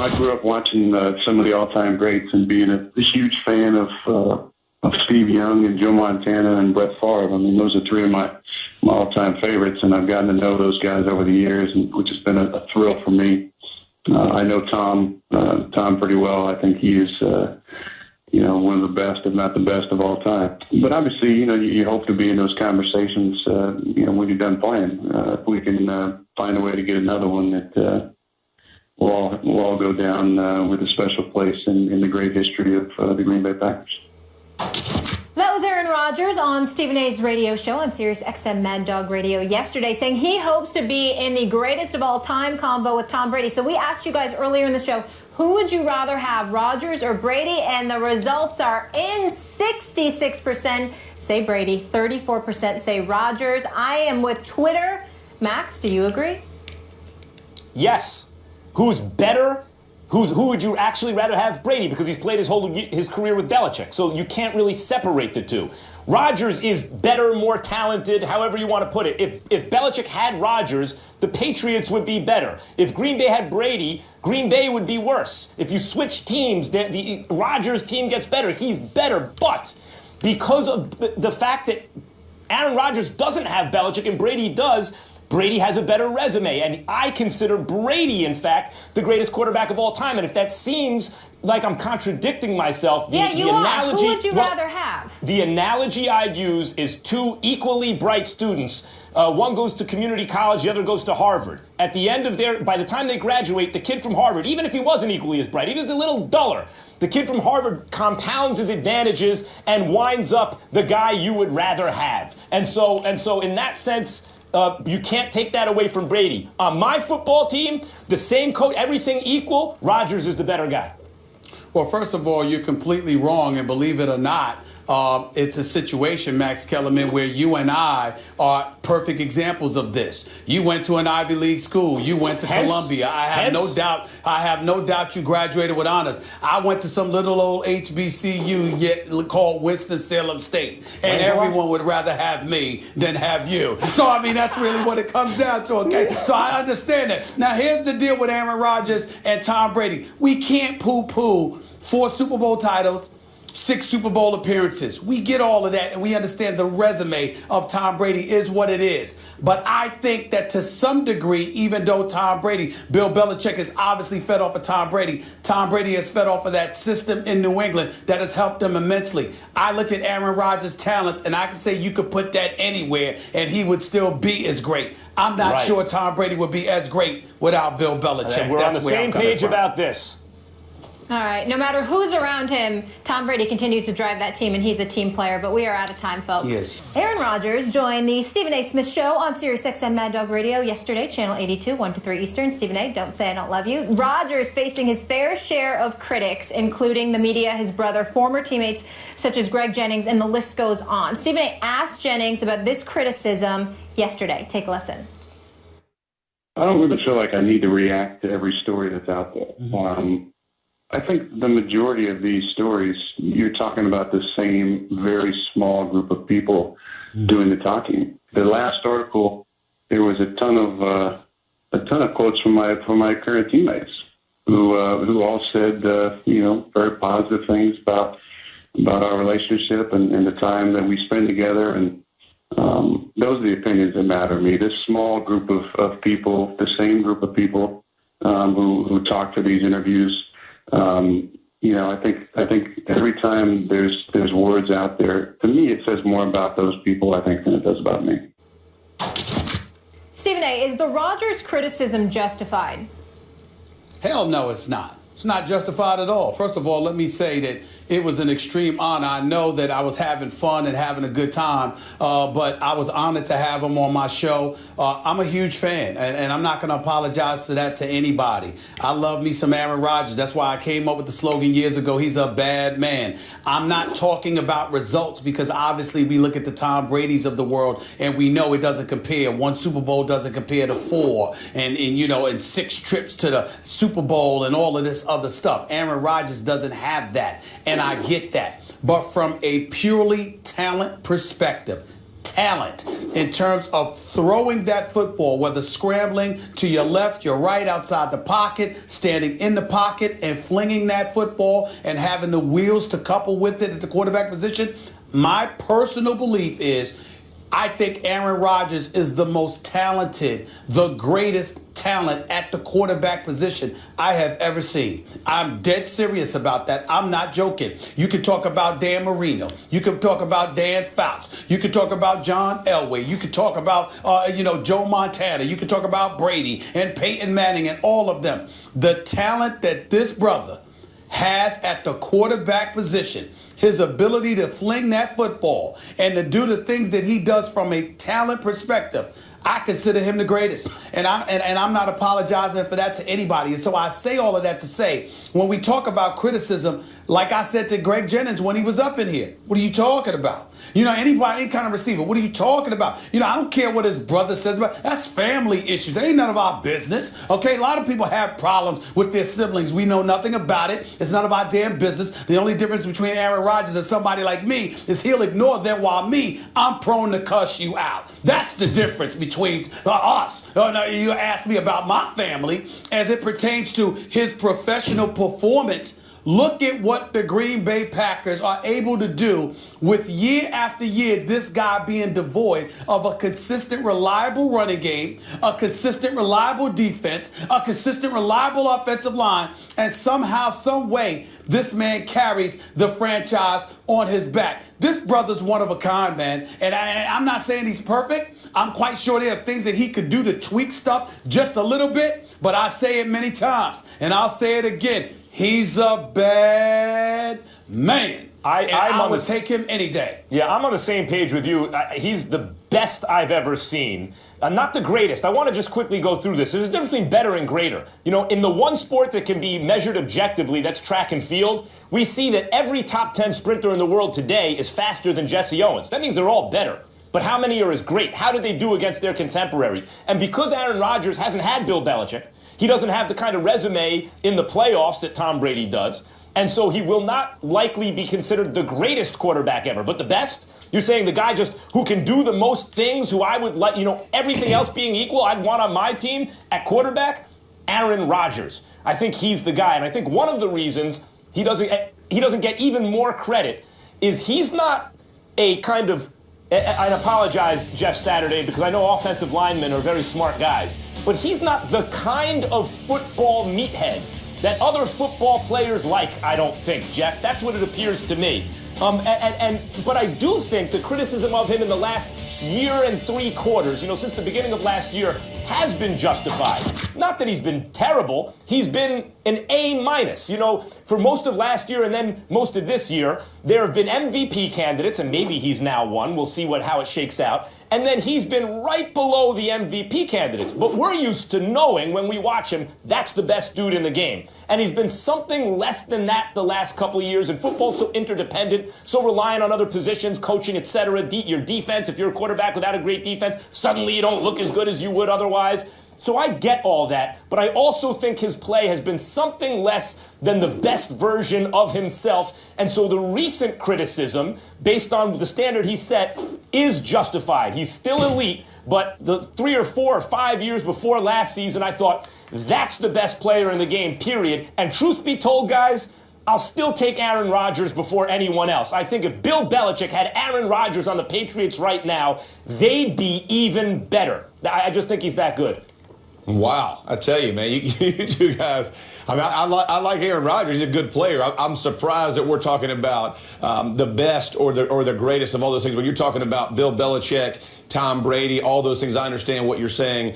I grew up watching some of the all-time greats and being a huge fan of Steve Young and Joe Montana and Brett Favre. I mean, those are three of my all-time favorites, and I've gotten to know those guys over the years, which has been a thrill for me. I know Tom pretty well. I think he is, one of the best, if not the best of all time. But obviously, you hope to be in those conversations, when you're done playing. If we can find a way to get another one that we'll all go down with a special place in the great history of the Green Bay Packers. That was Aaron Rodgers on Stephen A's radio show on Sirius XM Mad Dog Radio yesterday, saying he hopes to be in the greatest of all time convo with Tom Brady. So we asked you guys earlier in the show, who would you rather have, Rodgers or Brady? And the results are in. 66% say Brady, 34% say Rodgers. I am with Twitter. Max, do you agree? Yes. Who's better? Who would you actually rather have? Brady, because he's played his career with Belichick. So you can't really separate the two. Rodgers is better, more talented, however you want to put it. If Belichick had Rodgers, the Patriots would be better. If Green Bay had Brady, Green Bay would be worse. If you switch teams, the Rodgers team gets better. He's better. But because of the fact that Aaron Rodgers doesn't have Belichick and Brady does, Brady has a better resume, and I consider Brady, in fact, the greatest quarterback of all time. And if that seems like I'm contradicting myself, the analogy... Who would you rather have? The analogy I'd use is two equally bright students. One goes to community college, the other goes to Harvard. At the end of by the time they graduate, the kid from Harvard, even if he wasn't equally as bright, even if he was a little duller, the kid from Harvard compounds his advantages and winds up the guy you would rather have. And so in that sense... you can't take that away from Brady. On my football team, the same coach, everything equal, Rodgers is the better guy. Well, first of all, you're completely wrong, and believe it or not, it's a situation, Max Kellerman, where you and I are perfect examples of this. You went to an Ivy League school. You went to Columbia. I have no doubt you graduated with honors. I went to some little old HBCU yet called Winston-Salem State, and everyone would rather have me than have you. So, I mean, that's really what it comes down to, okay? So I understand that. Now, here's the deal with Aaron Rodgers and Tom Brady. We can't poo-poo 4 Super Bowl titles, 6 Super Bowl appearances. We get all of that, and we understand the resume of Tom Brady is what it is. But I think that to some degree, even though Bill Belichick is obviously fed off of Tom Brady has fed off of that system in New England that has helped them immensely. I look at Aaron Rodgers' talents, and I can say you could put that anywhere, and he would still be as great. I'm not sure Tom Brady would be as great without Bill Belichick. We're on the same page about this. All right. No matter who's around him, Tom Brady continues to drive that team, and he's a team player. But we are out of time, folks. Yes. Aaron Rodgers joined the Stephen A. Smith Show on Sirius XM Mad Dog Radio yesterday, Channel 82, 1 to 3 Eastern. Stephen A., don't say I don't love you. Rodgers facing his fair share of critics, including the media, his brother, former teammates such as Greg Jennings, and the list goes on. Stephen A. asked Jennings about this criticism yesterday. Take a listen. I don't really feel like I need to react to every story that's out there. Mm-hmm. I think the majority of these stories, you're talking about the same very small group of people doing the talking. The last article, there was a ton of quotes from my current teammates who all said very positive things about our relationship and the time that we spend together, and those are the opinions that matter to me. This small group of people, the same group of people who talk for these interviews. I think every time there's words out there, to me it says more about those people, I think, than it does about me. Stephen A., is the Rodgers criticism justified? Hell no, it's not. It's not justified at all. First of all, let me say that it was an extreme honor. I know that I was having fun and having a good time, but I was honored to have him on my show. I'm a huge fan, and I'm not going to apologize for that to anybody. I love me some Aaron Rodgers. That's why I came up with the slogan years ago, he's a bad man. I'm not talking about results because obviously we look at the Tom Brady's of the world and we know it doesn't compare. 1 Super Bowl doesn't compare to 4 and 6 trips to the Super Bowl and all of this other stuff. Aaron Rodgers doesn't have that, and I get that. But from a purely talent perspective, talent in terms of throwing that football, whether scrambling to your left, your right, outside the pocket, standing in the pocket and flinging that football and having the wheels to couple with it at the quarterback position. My personal belief is I think Aaron Rodgers is the most talented, the greatest talent at the quarterback position I have ever seen. I'm dead serious about that. I'm not joking. You can talk about Dan Marino. You can talk about Dan Fouts. You can talk about John Elway. You can talk about, Joe Montana. You can talk about Brady and Peyton Manning and all of them. The talent that this brother has at the quarterback position, his ability to fling that football and to do the things that he does from a talent perspective, I consider him the greatest. And I'm not apologizing for that to anybody. And so I say all of that to say, when we talk about criticism, like I said to Greg Jennings when he was up in here, what are you talking about? Anybody, any kind of receiver, what are you talking about? I don't care what his brother says about. That's family issues. That ain't none of our business. Okay, a lot of people have problems with their siblings. We know nothing about it. It's none of our damn business. The only difference between Aaron Rodgers and somebody like me is he'll ignore them, while me, I'm prone to cuss you out. That's the difference between us. You asked me about my family as it pertains to his professional performance. Look at what the Green Bay Packers are able to do with year after year, this guy being devoid of a consistent, reliable running game, a consistent, reliable defense, a consistent, reliable offensive line, and somehow, some way, this man carries the franchise on his back. This brother's one of a kind, man. And I'm not saying he's perfect. I'm quite sure there are things that he could do to tweak stuff just a little bit, but I say it many times, and I'll say it again. He's a bad man. I would take him any day. Yeah, I'm on the same page with you. He's the best I've ever seen. Not the greatest. I want to just quickly go through this. There's a difference between better and greater. In the one sport that can be measured objectively, that's track and field, we see that every top 10 sprinter in the world today is faster than Jesse Owens. That means they're all better. But how many are as great? How did they do against their contemporaries? And because Aaron Rodgers hasn't had Bill Belichick, he doesn't have the kind of resume in the playoffs that Tom Brady does. And so he will not likely be considered the greatest quarterback ever. But the best? You're saying the guy just who can do the most things, who I would like, everything else being equal, I'd want on my team at quarterback? Aaron Rodgers. I think he's the guy. And I think one of the reasons he doesn't get even more credit is he's not a kind of, I apologize, Jeff Saturday, because I know offensive linemen are very smart guys. But he's not the kind of football meathead that other football players like, I don't think, Jeff. That's what it appears to me. But I do think the criticism of him in the last year and 3 quarters, since the beginning of last year, has been justified. Not that he's been terrible. He's been an A-. For most of last year and then most of this year, there have been MVP candidates, and maybe he's now one. We'll see how it shakes out. And then he's been right below the MVP candidates. But we're used to knowing when we watch him, that's the best dude in the game. And he's been something less than that the last couple of years. And football's so interdependent, so reliant on other positions, coaching, etc. Your defense, if you're a quarterback without a great defense, suddenly you don't look as good as you would otherwise. So I get all that, but I also think his play has been something less than the best version of himself. And so the recent criticism, based on the standard he set, is justified. He's still elite, but the 3 or 4 or 5 years before last season, I thought, that's the best player in the game, period. And truth be told, guys, I'll still take Aaron Rodgers before anyone else. I think if Bill Belichick had Aaron Rodgers on the Patriots right now, they'd be even better. I just think he's that good. Wow. I tell you, man, you two guys, I like Aaron Rodgers. He's a good player. I'm surprised that we're talking about the best or the greatest of all those things. When you're talking about Bill Belichick, Tom Brady, all those things, I understand what you're saying.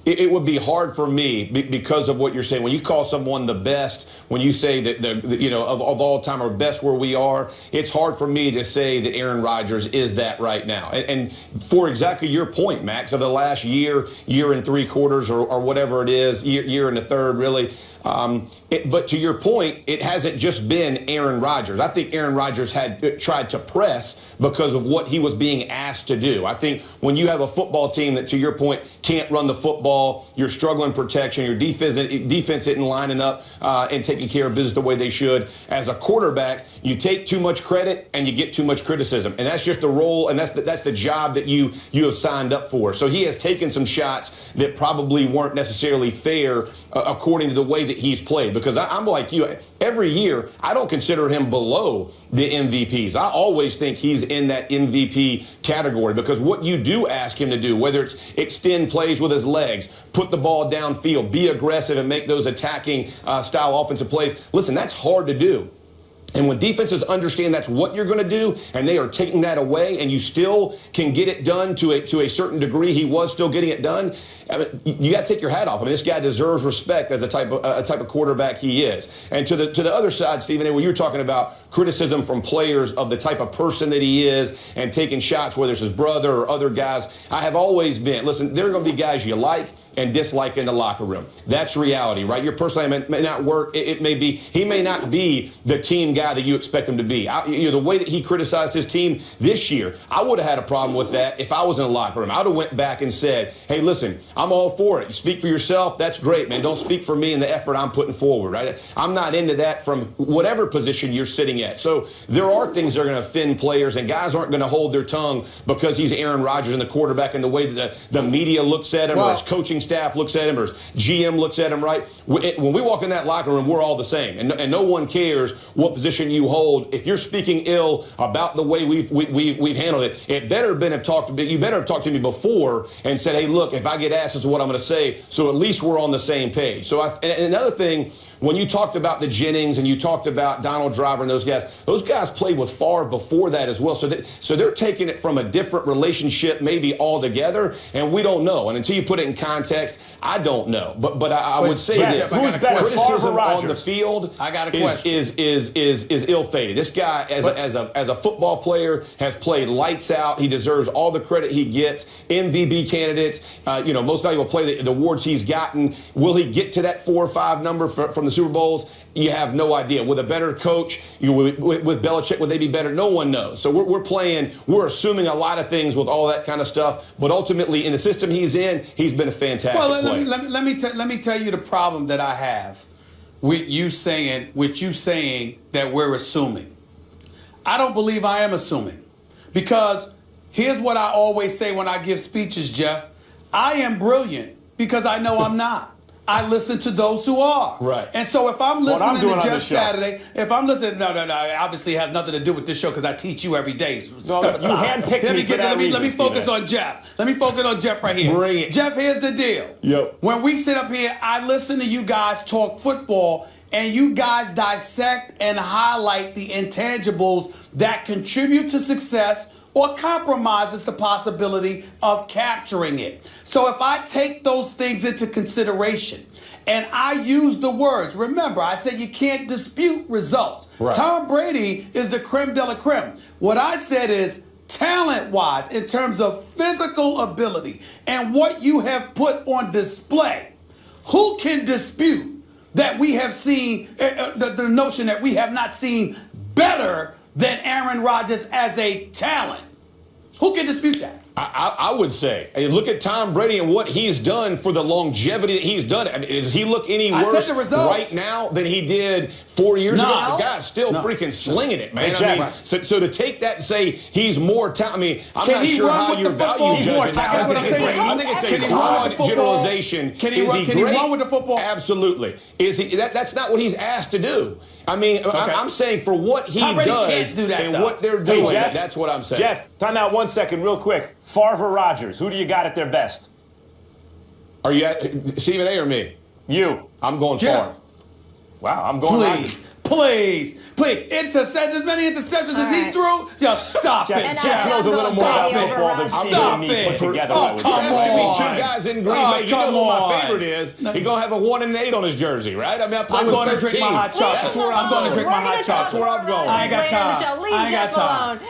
It would be hard for me because of what you're saying. When you call someone the best, when you say that of all time or best where we are, it's hard for me to say that Aaron Rodgers is that right now. And for exactly your point, Max, of the last year and 3 quarters, years or whatever it is, year and a third, really. But to your point, it hasn't just been Aaron Rodgers. I think Aaron Rodgers had tried to press because of what he was being asked to do. I think when you have a football team that, to your point, can't run the football, you're struggling protection, your defense isn't lining up and taking care of business the way they should. As a quarterback, you take too much credit and you get too much criticism. And that's just the role, and that's the job that you have signed up for. So he has taken some shots that probably weren't necessarily fair according to the way that he's played. Because I'm like you, every year, I don't consider him below the MVPs. I always think he's in that MVP category because what you do ask him to do, whether it's extend plays with his legs, put the ball downfield, be aggressive and make those attacking style offensive plays, listen, that's hard to do. And when defenses understand that's what you're going to do and they are taking that away and you still can get it done to a certain degree, he was still getting it done, I mean, you got to take your hat off. I mean, this guy deserves respect as a type of quarterback he is. And to the other side, Stephen A., when you're talking about criticism from players of the type of person that he is and taking shots, whether it's his brother or other guys, I have always been, listen, there are going to be guys you like and dislike in the locker room. That's reality, right? Your personality may not work. It may be, he may not be the team guy that you expect him to be. The way that he criticized his team this year, I would have had a problem with that if I was in the locker room. I would have went back and said, hey, listen, I'm all for it. You speak for yourself. That's great, man. Don't speak for me and the effort I'm putting forward, right? I'm not into that from whatever position you're sitting at. So there are things that are going to offend players, and guys aren't going to hold their tongue because he's Aaron Rodgers and the quarterback and the way that the media looks at him or his coaching staff looks at him or his GM looks at him, right? When we walk in that locker room, we're all the same. And no one cares what position you hold. If you're speaking ill about the way we've handled it, you better have talked to me before and said, hey, look, if I get asked, this is what I'm going to say. So at least we're on the same page. So and another thing, when you talked about the Jennings and you talked about Donald Driver and those guys played with Favre before that as well. So they're taking it from a different relationship maybe altogether, and we don't know. And until you put it in context, I don't know. But I would say this. Who's better, criticism Favre or on the field I got a question. is ill-fated. This guy, as a football player, has played lights out. He deserves all the credit he gets. MVP candidates, most valuable player, the awards he's gotten. Will he get to that 4 or 5 number from the Super Bowls? You have no idea. With a better coach, with Belichick, would they be better? No one knows. So we're assuming a lot of things with all that kind of stuff. But ultimately, in the system he's in, he's been a fantastic player. Let me tell you the problem that I have with you saying that we're assuming. I don't believe I am assuming, because here's what I always say when I give speeches, Jeff. I am brilliant because I know I'm not. I listen to those who are. Right. And so if I'm listening to Jeff Saturday, no, obviously it has nothing to do with this show because I teach you every day. No, you handpicked me for that reason. Let me focus on Jeff. Let me focus on Jeff right here. Bring it. Jeff, here's the deal. Yep. When we sit up here, I listen to you guys talk football, and you guys dissect and highlight the intangibles that contribute to success or compromises the possibility of capturing it. So if I take those things into consideration and I use the words, remember, I said you can't dispute results. Right. Tom Brady is the creme de la creme. What I said is, talent-wise, in terms of physical ability and what you have put on display, who can dispute that we have seen, the notion that we have not seen better than Aaron Rodgers as a talent? Who can dispute that? I would say, hey, look at Tom Brady and what he's done for the longevity that he's done. I mean, does he look any worse right now than he did 4 years ago? The guy's still freaking slinging it, man. So to take that and say he's more talented, I mean, I'm not sure how you're value judging that. I think it's a broad generalization. Can he run with the football? Absolutely. Is he? That's not what he's asked to do. I mean, I'm saying for what he does and what they're doing, that's what I'm saying. Jeff, time out 1 second real quick. Favre or Rodgers, who do you got at their best? Are you at Stephen A. or me? You. I'm going Favre. Wow, I'm going Rodgers. Please. Intercept as many interceptions as he threw. Just stop it, Jeff knows a little more about football than stop me put together. Oh, come on. 2 guys in Green Bay. You know what my favorite is? He's going to have a 1 and 8 on his jersey, right? I mean, I'm going to drink my hot chocolate. That's where I'm going to drink my hot chocolate. That's where I'm going. I ain't got time.